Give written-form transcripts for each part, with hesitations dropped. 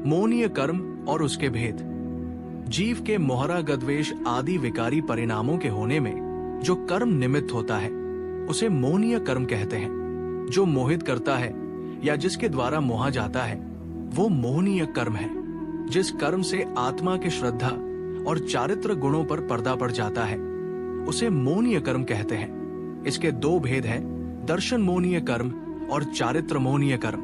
मोहनीय कर्म और उसके भेद। जीव के मोहरा गद्वेष आदि विकारी परिणामों के होने में जो कर्म निमित्त होता है उसे मोहनीय कर्म कहते हैं। जो मोहित करता है या जिसके द्वारा मोहा जाता है वो मोहनीय कर्म है। जिस कर्म से आत्मा के श्रद्धा और चारित्र गुणों पर पर्दा पड़ जाता है उसे मोहनीय कर्म कहते हैं। इसके दो भेद हैं, दर्शन मोहनीय कर्म और चारित्र मोहनीय कर्म।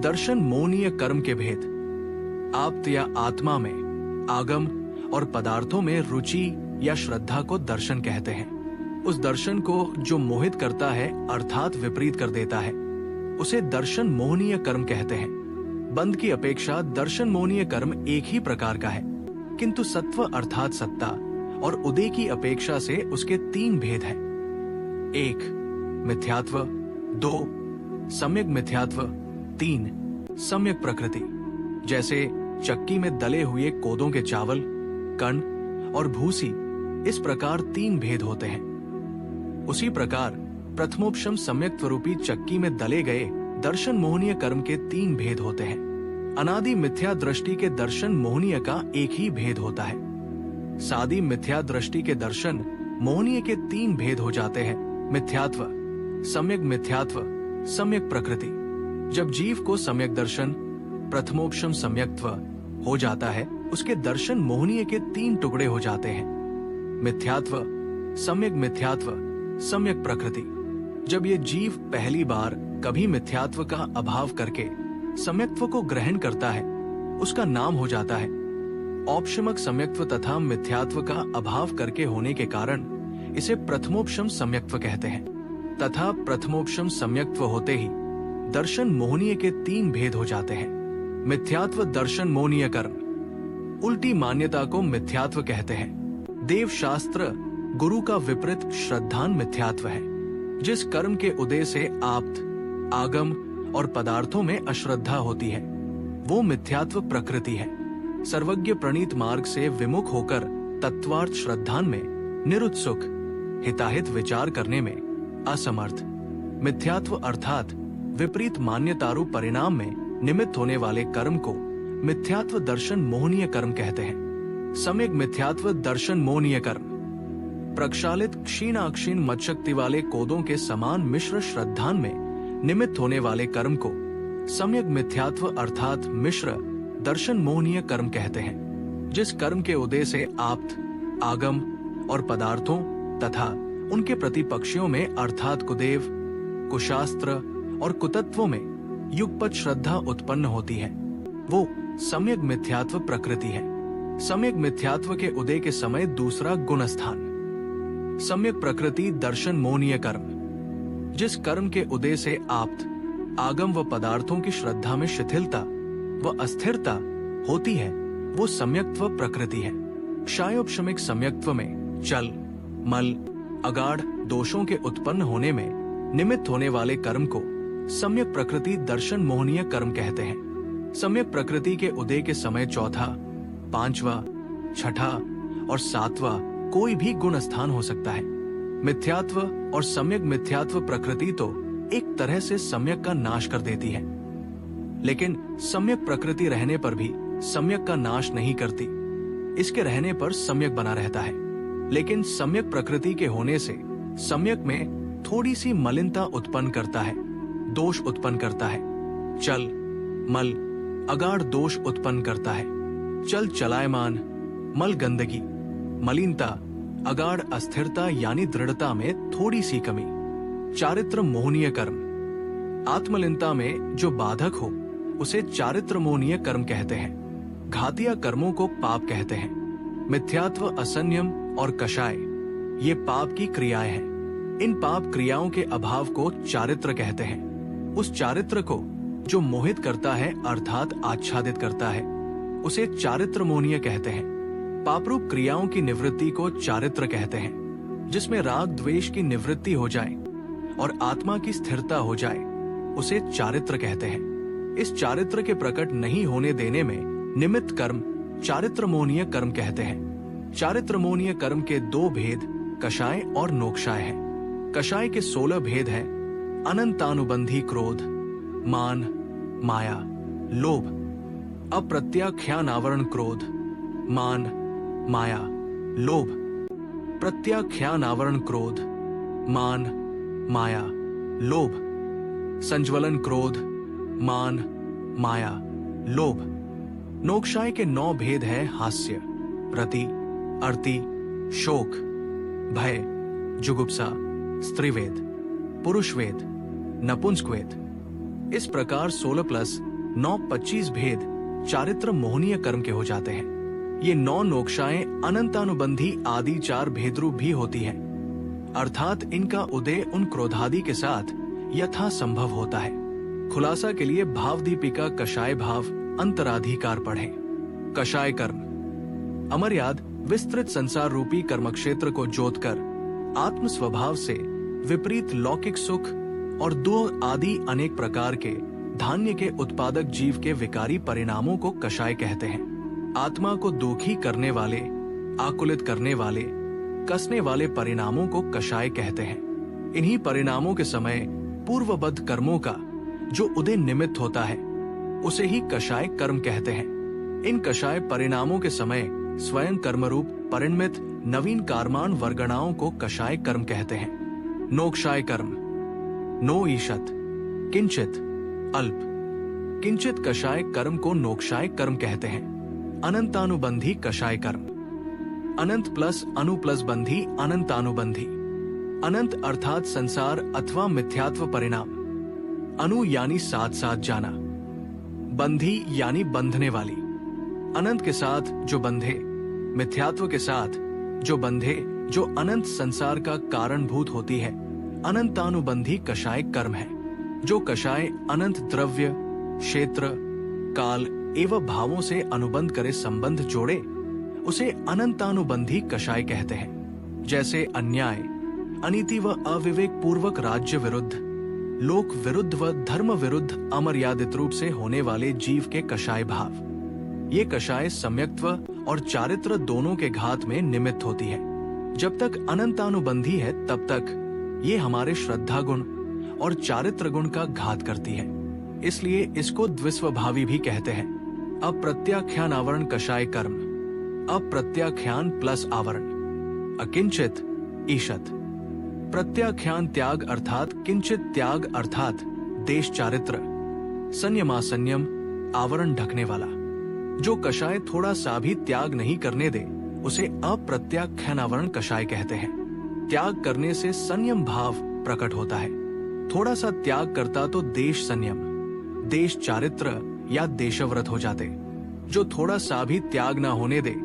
दर्शन मोहनीय कर्म के भेद। आप्त या आत्मा में आगम और पदार्थों में रुचि या श्रद्धा को दर्शन कहते हैं। उस दर्शन को जो मोहित करता है अर्थात विपरीत कर देता है उसे दर्शन मोहनीय कर्म कहते हैं। बंध की अपेक्षा दर्शन मोहनीय कर्म एक ही प्रकार का है, किंतु सत्व अर्थात सत्ता और उदय की अपेक्षा से उसके तीन भेद हैं। 1. मिथ्यात्व, 2. सम्यक मिथ्यात्व, 3. सम्यक प्रकृति। जैसे चक्की में दले हुए कोदों के चावल, कण और भूसी, इस प्रकार तीन भेद होते हैं। उसी प्रकार प्रथमोपशम सम्यक्त्व रूपी चक्की में दले गए दर्शन मोहनीय कर्म के तीन भेद होते हैं। अनादि मिथ्या दृष्टि के दर्शन मोहनीय का एक ही भेद होता है। सादी मिथ्या दृष्टि के दर्शन मोहनीय के तीन भेद हो जाते हैं, मिथ्यात्व, सम्यक मिथ्यात्व, सम्यक प्रकृति। जब जीव को सम्यक दर्शन प्रथमोपशम सम्यक्त्व हो जाता है उसके दर्शन मोहनीय के तीन टुकड़े हो जाते हैं, मिथ्यात्व, सम्यक मिथ्यात्व, सम्यक प्रकृति। जब ये जीव पहली बार कभी मिथ्यात्व का अभाव करके सम्यक्त्व को ग्रहण करता है उसका नाम हो जाता है औपशमक सम्यक्त्व तथा मिथ्यात्व का अभाव करके होने के कारण इसे प्रथमोपशम सम्यक्त्व कहते हैं। तथा प्रथमोपशम सम्यक्त्व होते ही दर्शन मोहनीय के तीन भेद हो जाते हैं। मिथ्यात्व दर्शन मोहनीय कर्म। उल्टी मान्यता को मिथ्यात्व कहते हैं। देव शास्त्र गुरु का विपरीत श्रद्धान मिथ्यात्व है। जिस कर्म के उदय से आप्त, आगम और पदार्थों में अश्रद्धा होती है वो मिथ्यात्व प्रकृति है। सर्वज्ञ प्रणीत मार्ग से विमुख होकर तत्वार्थ श्रद्धान में निरुत्सुक, हिताहित विचार करने में असमर्थ, मिथ्यात्व अर्थात विपरीत मान्यतारूप परिणाम में निमित्त होने वाले कर्म को मिथ्यात्व दर्शन मोहनीय कर्म कहते हैं। सम्यक मिथ्यात्व दर्शन मोहनीय कर्म। प्रक्षालित क्षीणाक्षीण मदशक्ति वाले कोदों के समान मिश्र श्रद्धान में निमित्त होने वाले कर्म को सम्यक मिथ्यात्व अर्थात मिश्र दर्शन मोहनीय कर्म कहते हैं। जिस कर्म के उदय से आप्त, आगम और पदार्थों तथा उनके प्रतिपक्षियों में अर्थात कुदेव, कुशास्त्र और कुतत्वों में युगपत श्रद्धा उत्पन्न होती है वो सम्यक मिथ्यात्व प्रकृति है। सम्यक मिथ्यात्व के उदय के समय दूसरा गुण स्थान। सम्यक प्रकृति दर्शन मोहनीय कर्म। जिस कर्म के उदय से आप्त, आगम व पदार्थों की श्रद्धा में शिथिलता व अस्थिरता होती है वो सम्यक्त्व प्रकृति है। क्षायोपशमिक सम्यक्त्व में चल, मल, अगाढ़ दोषों के उत्पन्न होने में निमित्त होने वाले कर्म को सम्यक प्रकृति दर्शन मोहनीय कर्म कहते हैं। सम्यक प्रकृति के उदय के समय चौथा, पांचवा, छठा और सातवां कोई भी गुण स्थान हो सकता है। मिथ्यात्व और सम्यक मिथ्यात्व प्रकृति तो एक तरह से सम्यक का नाश कर देती है, लेकिन सम्यक प्रकृति रहने पर भी सम्यक का नाश नहीं करती। इसके रहने पर सम्यक बना रहता है, लेकिन सम्यक प्रकृति के होने से सम्यक में थोड़ी सी मलिनता उत्पन्न करता है, दोष उत्पन्न करता है। चल, मल, अगाढ़ दोष उत्पन्न करता है। चल चलायमान, मल गंदगी, मलिनता, अगाढ़ अस्थिरता यानी दृढ़ता में थोड़ी सी कमी। चारित्र मोहनीय कर्म। आत्मलिनता में जो बाधक हो उसे चारित्र मोहनीय कर्म कहते हैं। घातिया कर्मों को पाप कहते हैं। मिथ्यात्व, असंयम और कषाय ये पाप की क्रियाएं हैं। इन पाप क्रियाओं के अभाव को चारित्र कहते हैं। उस चारित्र को जो मोहित करता है अर्थात आच्छादित करता है उसे चारित्र मोहनीय कहते हैं। पापरूप क्रियाओं की निवृत्ति को चारित्र कहते हैं। जिसमें राग द्वेष की निवृत्ति हो जाए और आत्मा की स्थिरता हो जाए उसे चारित्र कहते हैं। इस चारित्र के प्रकट नहीं होने देने में निमित्त कर्म चारित्र मोहनीय कर्म कहते हैं। चारित्र मोहनीय कर्म के दो भेद कषाय और नोक्षाय हैं। कषाय के 16 भेद हैं। अनंतानुबंधी क्रोध, मान, माया, लोभ अप्रत्याख्यान आवरण क्रोध, मान, माया, लोभ। प्रत्याख्यान आवरण क्रोध, मान, माया, लोभ। संज्वलन क्रोध, मान, माया, लोभ। नोक्शाय के 9 भेद है हास्य, रति, अर्ति, शोक, भय, जुगुप्सा, स्त्रीवेद, पुरुषवेद, नपुंसकवेद। इस प्रकार 16+9 25 भेद चारित्र मोहनीय कर्म के हो जाते हैं। ये 9 नोक्शाएं अनंतानुबंधी आदि 4 भेदरूप भी होती हैं, अर्थात इनका उदय उन क्रोधादि के साथ यथा संभव होता है। खुलासा के लिए भाव दीपिका कषाय भाव अंतराधिकार पढ़ें। कषाय कर्म अमर्याद विस्तृत संसार रूपी कर्म क्षेत्र को जोतकर आत्म स्वभाव से विपरीत लौकिक सुख और दुख आदि अनेक प्रकार के धान्य के उत्पादक जीव के विकारी परिणामों को कषाय कहते हैं। आत्मा को दुखी करने वाले, आकुलित करने वाले, कसने वाले परिणामों को कषाय कहते हैं। इन्हीं परिणामों के समय पूर्वबद्ध कर्मों का जो उदय निमित्त होता है उसे ही कषाय कर्म कहते हैं। इन कषाय परिणामों के समय स्वयं कर्मरूप परिणमित नवीन कर्माण वर्गणाओं को कषाय कर्म कहते हैं। नोक्शाय कर्म नो ईशत, किंचित, अल्प। किंचित कषाय कर्म को नोक्शाय कर्म कहते हैं। अनंतानुबंधी कषाय कर्म अनंत प्लस अनु प्लस बंधी अनंतानुबंधी। अनंत अर्थात संसार अथवा मिथ्यात्व परिणाम, अनु यानी साथ साथ जाना, बंधी यानी बंधने वाली। अनंत के साथ जो बंधे, मिथ्यात्व के साथ जो बंधे, जो अनंत संसार का कारणभूत होती है, अनंतानुबंधी कषाय कर्म है। जो कषाय अनंत द्रव्य, क्षेत्र, काल एवं भावों से अनुबंध करे संबंध जोड़े, उसे अनंतानुबंधी कषाय कहते हैं। जैसे अन्याय, अनीति व अविवेक पूर्वक राज्य विरुद्ध, लोक विरुद्ध व धर्म विरुद्ध अमर्यादित रूप से होने वाले जीव के कषाय भाव। ये कषाय सम्यक्त्व और चारित्र दोनों के घात में निमित्त होती है। जब तक अनंतानुबंधी है तब तक ये हमारे श्रद्धा गुण और चारित्र गुण का घात करती है, इसलिए इसको द्विस्वभावी भी कहते हैं। अप्रत्याख्यान आवरण कषाय कर्म, अप्रत्याख्यान प्लस आवरण। अकिंचित ईशत। प्रत्याख्यान त्याग अर्थात किंचित त्याग अर्थात देश चारित्र। संयमासंयम आवरण ढकने वाला। जो कषाय थोड़ा सा भी त्याग नहीं करने दे उसे अप्रत्याख्यान आवरण कषाय कहते हैं। त्याग करने से संयम भाव प्रकट होता है। थोड़ा सा त्याग करता तो देश संयम, देश चारित्र या देशव्रत हो जाते। जो थोड़ा सा भी त्याग ना होने दे,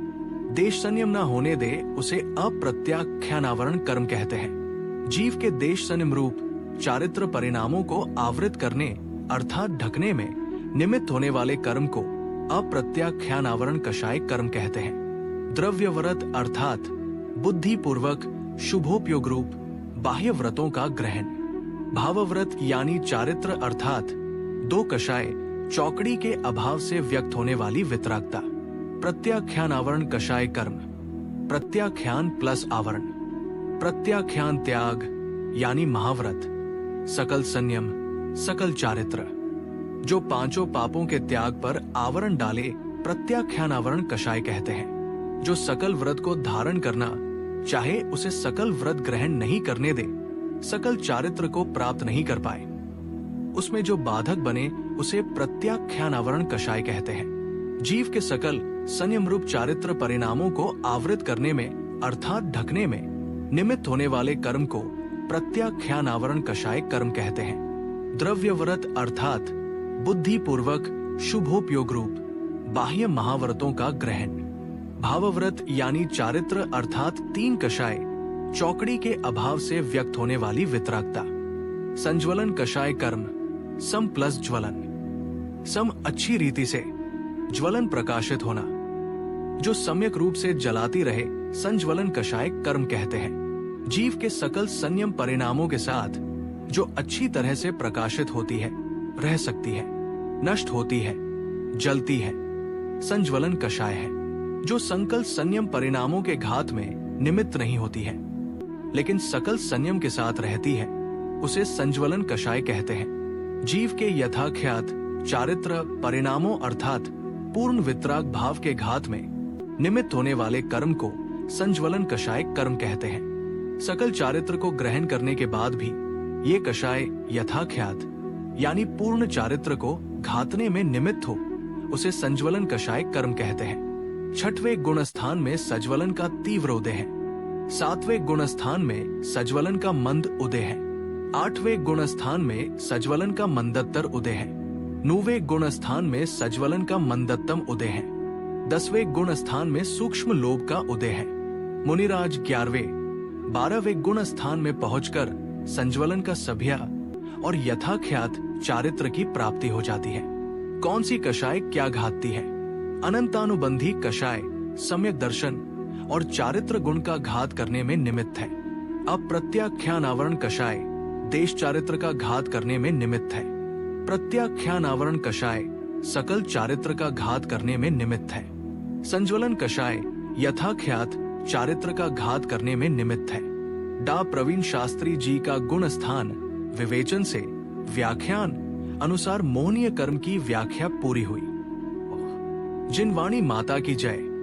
देश संयम ना होने दे, उसे अप्रत्याख्यान आवरण कर्म कहते हैं। जीव के देश संयम रूप चारित्र परिणामों को आवृत करने अर्थात ढकने में निमित्त होने वाले कर्म को अप्रत्याख्यान आवरण कषाय कर्म कहते हैं। द्रव्यव्रत अर्थात बुद्धि पूर्वक शुभोपयोग रूप बाह्य व्रतों का ग्रहण। भावव्रत यानी चारित्र अर्थात 2 कषाय चौकड़ी के अभाव से व्यक्त होने वाली वितरागता। प्रत्याख्यान आवरण कषाय कर्म, प्रत्याख्यान प्लस आवरण। प्रत्याख्यान त्याग यानी महाव्रत, सकल संयम, सकल चारित्र। जो 5 पापों के त्याग पर आवरण डाले प्रत्याख्यान आवरण कषाय कहते हैं। जो सकल व्रत को धारण करना चाहे उसे सकल व्रत ग्रहण नहीं करने दे, सकल चारित्र को प्राप्त नहीं कर पाए, उसमें जो बाधक बने उसे प्रत्याख्यान आवरण कषाय कहते हैं। जीव के सकल संयम रूप चारित्र परिणामों को आवृत करने में अर्थात ढकने में निमित्त होने वाले कर्म को प्रत्याख्यान आवरण कषाय कर्म कहते हैं। द्रव्यव्रत अर्थात बुद्धि पूर्वक शुभोपयोग रूप बाह्य महाव्रतों का ग्रहण। भावव्रत यानी चारित्र अर्थात 3 कषाय चौकड़ी के अभाव से व्यक्त होने वाली वितरागता। संज्वलन कषाय कर्म, सम प्लस ज्वलन। सम अच्छी रीति से, ज्वलन प्रकाशित होना। जो सम्यक रूप से जलाती रहे संज्वलन कषाय कर्म कहते हैं। जीव के सकल संयम परिणामों के साथ जो अच्छी तरह से प्रकाशित होती है, रह सकती है, नष्ट होती है, जलती है, संज्वलन कषाय है। जो संकल संयम परिणामों के घात में निमित्त नहीं होती है लेकिन सकल संयम के साथ रहती है, उसे संज्वलन कषाय कहते हैं। जीव के यथाख्यात चारित्र परिणामों अर्थात पूर्ण वितराग भाव के घात में निमित्त होने वाले कर्म को संज्वलन कषाय कर्म कहते हैं। सकल चारित्र को ग्रहण करने के बाद भी ये कषाय यथाख्यात यानी पूर्ण चारित्र को घातने में निमित्त हो, उसे संज्वलन कषाय कर्म कहते हैं। छठवें गुणस्थान में सज्वलन का तीव्र उदय है। सातवें गुणस्थान में सज्वलन का मंद उदय है। आठवें गुणस्थान में सज्वलन का मंदतर उदय है। नौवें गुणस्थान में सज्वलन का मंदतम उदय है। 10वें गुणस्थान में सूक्ष्म लोभ का उदय है। मुनिराज 11वें 12वें गुणस्थान में पहुंचकर संज्वलन का सभ्या और यथाख्यात चारित्र की प्राप्ति हो जाती है। कौन सी कषाय क्या घातती है? अनंतानुबंधी कषाय सम्यक दर्शन और चारित्र गुण का घात करने में निमित्त है। अप्रत्याख्यान आवरण कषाय देश चारित्र का घात करने में निमित्त है। प्रत्याख्यान आवरण कषाय सकल चारित्र का घात करने में निमित्त है। संज्वलन कषाय यथाख्यात चारित्र का घात करने में निमित्त है। डा प्रवीण शास्त्री जी का गुण स्थान विवेचन से व्याख्यान अनुसार मोहनीय कर्म की व्याख्या पूरी हुई। जिन वाणी माता की जय।